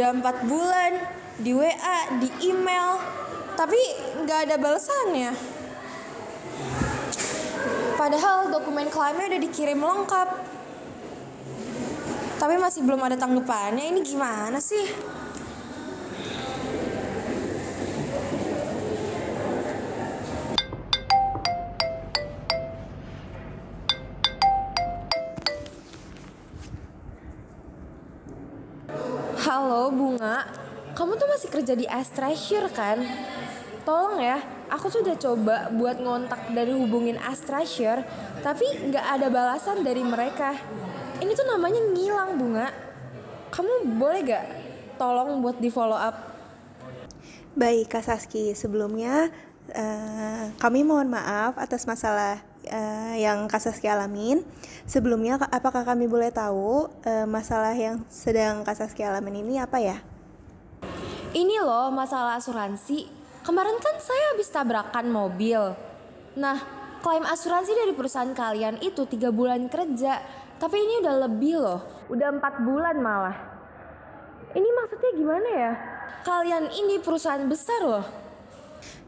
Udah 4 bulan, di WA, di email, tapi nggak ada balasannya. Padahal dokumen klaimnya udah dikirim lengkap, tapi masih belum ada tanggapannya. Ini gimana sih? Halo Bunga, kamu tuh masih kerja di Astrasure kan? Tolong ya, aku tuh udah coba buat ngontak dan hubungin Astrasure, tapi nggak ada balasan dari mereka. Ini tuh namanya ngilang Bunga. Kamu boleh gak tolong buat di follow up? Baik Kak Saski, sebelumnya kami mohon maaf atas masalah yang Kak Saski alamin. Sebelumnya apakah kami boleh tahu masalah yang sedang Kak Saski alamin ini apa ya? Ini loh masalah asuransi. Kemarin kan saya habis tabrakan mobil. Nah, klaim asuransi dari perusahaan kalian itu 3 bulan kerja. Tapi ini udah lebih loh, udah 4 bulan malah. Ini maksudnya gimana ya? Kalian ini perusahaan besar loh.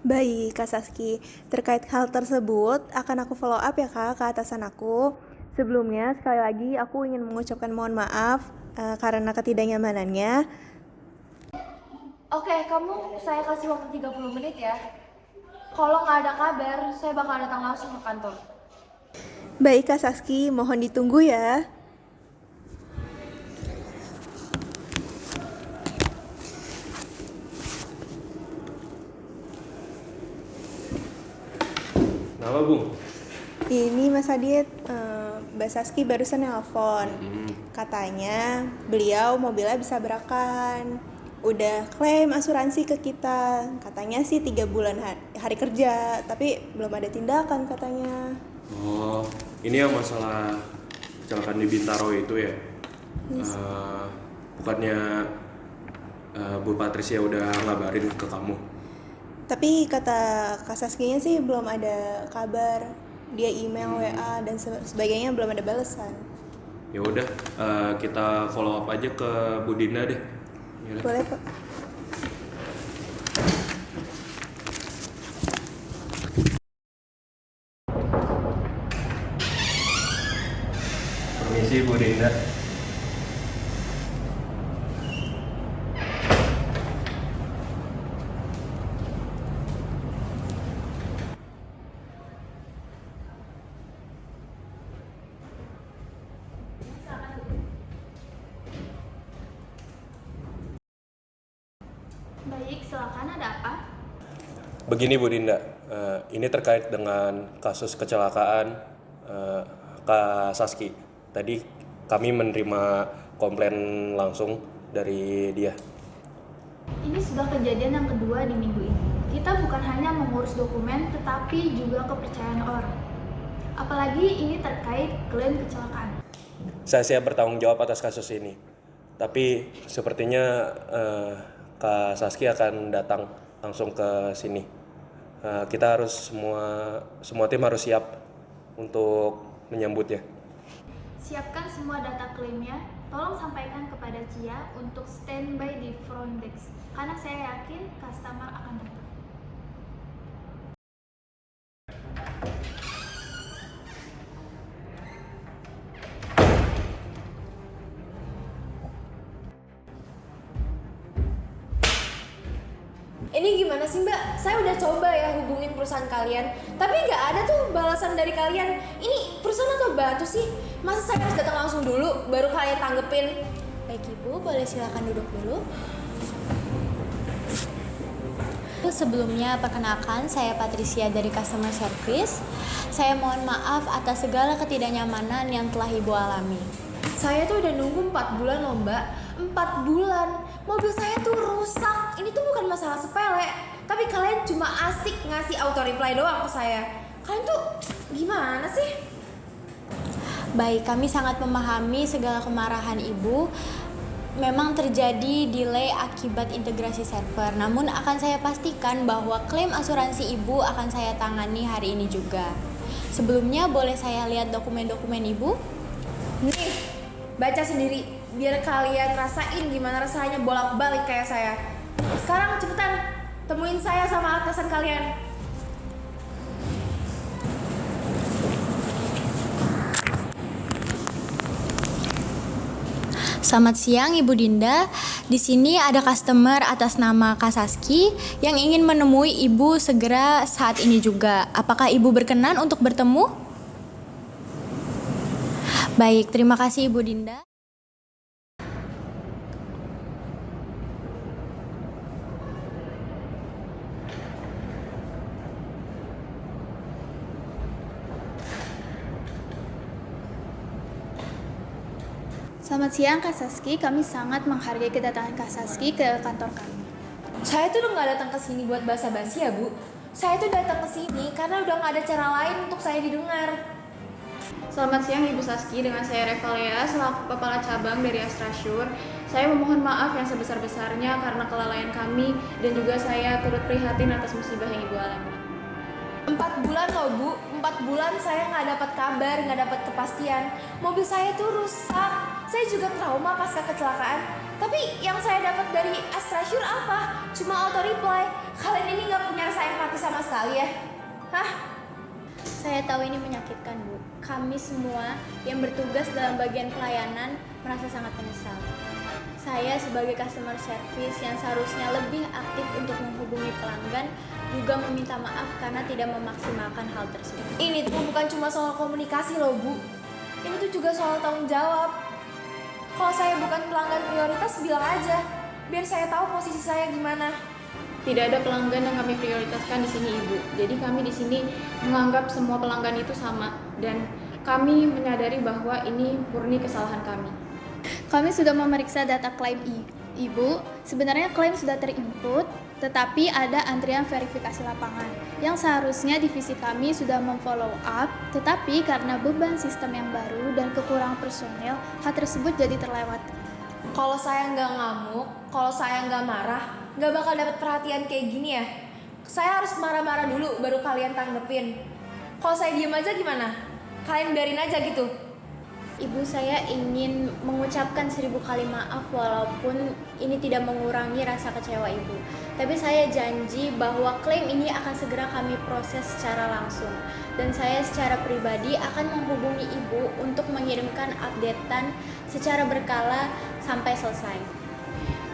Baik Kak Saski, terkait hal tersebut akan aku follow up ya Kak ke atasan aku. Sebelumnya sekali lagi aku ingin mengucapkan mohon maaf karena ketidaknyamanannya. Oke, saya kasih waktu 30 menit ya. Kalau nggak ada kabar, saya bakal datang langsung ke kantor. Baik Kak Saski, mohon ditunggu ya. Kenapa, Bung? Ini Mas Adit, Mbak Saski barusan nelpon. Katanya beliau mobilnya bisa berakan. Udah klaim asuransi ke kita. Katanya sih 3 bulan hari kerja, tapi belum ada tindakan katanya. Oh, ini yang masalah kecelakaan di Bintaro itu ya? Yes. Bukannya Bu Patricia udah ngabarin ke kamu? Tapi kata Kak Saskinya sih belum ada kabar. Dia email, WA dan sebagainya belum ada balasan. Ya udah, kita follow up aja ke Bu Dinda deh. Yaudah. Boleh Pak? Permisi Bu Dinda. Baik, silakan, ada apa? Begini Bu Dinda, ini terkait dengan kasus kecelakaan Kak Saski. Tadi kami menerima komplain langsung dari dia. Ini sudah kejadian yang kedua di minggu ini. Kita bukan hanya mengurus dokumen, tetapi juga kepercayaan orang. Apalagi ini terkait klaim kecelakaan. Saya siap bertanggung jawab atas kasus ini. Tapi sepertinya Kak Saski akan datang langsung ke sini. Kita harus semua tim harus siap untuk menyambutnya. Siapkan semua data klaimnya. Tolong sampaikan kepada Cia untuk standby di front desk. Karena saya yakin customer akan datang. Ini gimana sih Mbak? Saya udah coba ya hubungin perusahaan kalian, tapi nggak ada tuh balasan dari kalian. Ini perusahaan atau batu sih? Masa saya harus datang langsung dulu, baru kalian tanggepin? Baik Ibu, boleh silakan duduk dulu. Sebelumnya perkenalkan, saya Patricia dari Customer Service. Saya mohon maaf atas segala ketidaknyamanan yang telah Ibu alami. Saya tuh udah nunggu 4 bulan loh Mbak. 4 bulan. Mobil saya tuh rusak. Ini tuh bukan masalah sepele. Tapi kalian cuma asik ngasih auto reply doang ke saya. Kalian tuh gimana sih? Baik, kami sangat memahami segala kemarahan Ibu. Memang terjadi delay akibat integrasi server. Namun akan saya pastikan bahwa klaim asuransi Ibu akan saya tangani hari ini juga. Sebelumnya boleh saya lihat dokumen-dokumen Ibu? Nih, baca sendiri. biar kalian rasain gimana rasanya bolak-balik kayak saya. Sekarang cepetan temuin saya sama atasan kalian. Selamat siang Ibu Dinda. Di sini ada customer atas nama Kak Saski yang ingin menemui Ibu segera saat ini juga. Apakah Ibu berkenan untuk bertemu? Baik, terima kasih Ibu Dinda. Selamat siang Kak Saski, kami sangat menghargai kedatangan Kak Saski ke kantor kami. Saya tuh udah nggak datang ke sini buat basa-basi ya, Bu. Saya tuh datang ke sini karena udah nggak ada cara lain untuk saya didengar. Selamat siang Ibu Saski, dengan saya Revalia selaku Kepala Cabang dari Astrasure. Saya memohon maaf yang sebesar-besarnya karena kelalaian kami dan juga saya turut prihatin atas musibah yang Ibu alami. 4 bulan loh, Bu. 4 bulan saya nggak dapat kabar, nggak dapat kepastian. Mobil saya tuh rusak. Saya juga trauma pasca kecelakaan. Tapi yang saya dapat dari Astrasure apa? Cuma auto reply. Kalian ini nggak punya rasa empati sama sekali ya? Hah? Saya tahu ini menyakitkan, Bu. Kami semua yang bertugas dalam bagian pelayanan merasa sangat menyesal. Saya sebagai customer service yang seharusnya lebih aktif untuk menghubungi pelanggan juga meminta maaf karena tidak memaksimalkan hal tersebut. Ini tuh bukan cuma soal komunikasi loh, Bu. Ini tuh juga soal tanggung jawab. Kalau saya bukan pelanggan prioritas, bilang aja. Biar saya tahu posisi saya gimana. Tidak ada pelanggan yang kami prioritaskan di sini Ibu. Jadi kami di sini menganggap semua pelanggan itu sama dan kami menyadari bahwa ini murni kesalahan kami. Kami sudah memeriksa data klaim Ibu. Sebenarnya klaim sudah terinput, tetapi ada antrian verifikasi lapangan yang seharusnya divisi kami sudah memfollow up, tetapi karena beban sistem yang baru dan kekurangan personel, hal tersebut jadi terlewat. Kalau saya nggak ngamuk, kalau saya nggak marah, nggak bakal dapat perhatian kayak gini ya. Saya harus marah-marah dulu baru kalian tanggepin. Kalau saya diem aja gimana? Kalian biarin aja gitu. Ibu, saya ingin mengucapkan 1000 kali maaf walaupun ini tidak mengurangi rasa kecewa Ibu. Tapi saya janji bahwa klaim ini akan segera kami proses secara langsung. Dan saya secara pribadi akan menghubungi Ibu untuk mengirimkan updatean secara berkala sampai selesai.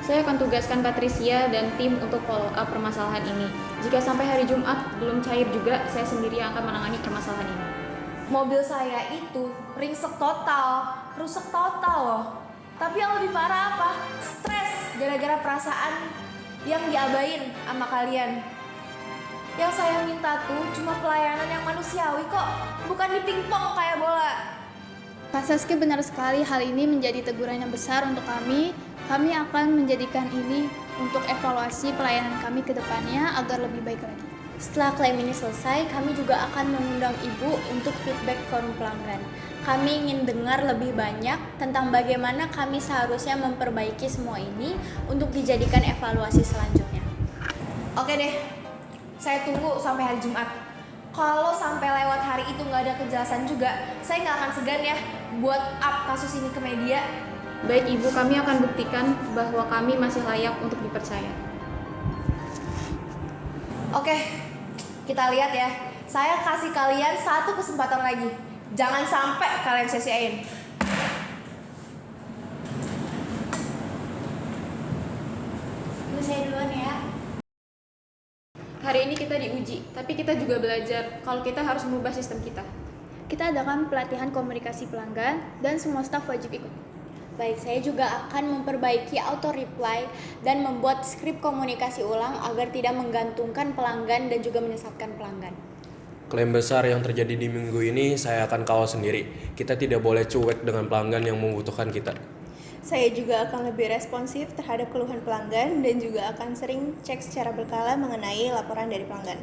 Saya akan tugaskan Patricia dan tim untuk follow up permasalahan ini. Jika sampai hari Jumat belum cair juga, saya sendiri yang akan menangani permasalahan ini. Mobil saya itu ringsek total, rusak total loh. Tapi yang lebih parah apa? Stres gara-gara perasaan yang diabain sama kalian. Yang saya minta tuh cuma pelayanan yang manusiawi kok, bukan dipingpong kayak bola. Kak Saski, benar sekali hal ini menjadi teguran yang besar untuk kami. Kami akan menjadikan ini untuk evaluasi pelayanan kami ke depannya agar lebih baik lagi. Setelah klaim ini selesai, kami juga akan mengundang Ibu untuk feedback forum pelanggan. Kami ingin dengar lebih banyak tentang bagaimana kami seharusnya memperbaiki semua ini untuk dijadikan evaluasi selanjutnya. Oke deh, saya tunggu sampai hari Jumat. Kalau sampai lewat hari itu nggak ada kejelasan juga, saya nggak akan segan ya buat up kasus ini ke media. Baik Ibu, kami akan buktikan bahwa kami masih layak untuk dipercaya. Oke, kita lihat ya. Saya kasih kalian 1 kesempatan lagi. Jangan sampai kalian sia-siain. Ibu, saya duluan ya. Hari ini kita diuji, tapi kita juga belajar kalau kita harus mengubah sistem kita. Kita adakan pelatihan komunikasi pelanggan dan semua staf wajib ikut. Baik, saya juga akan memperbaiki auto reply dan membuat skrip komunikasi ulang agar tidak menggantungkan pelanggan dan juga menyesatkan pelanggan. Klaim besar yang terjadi di minggu ini saya akan kawal sendiri. Kita tidak boleh cuek dengan pelanggan yang membutuhkan kita. Saya juga akan lebih responsif terhadap keluhan pelanggan dan juga akan sering cek secara berkala mengenai laporan dari pelanggan.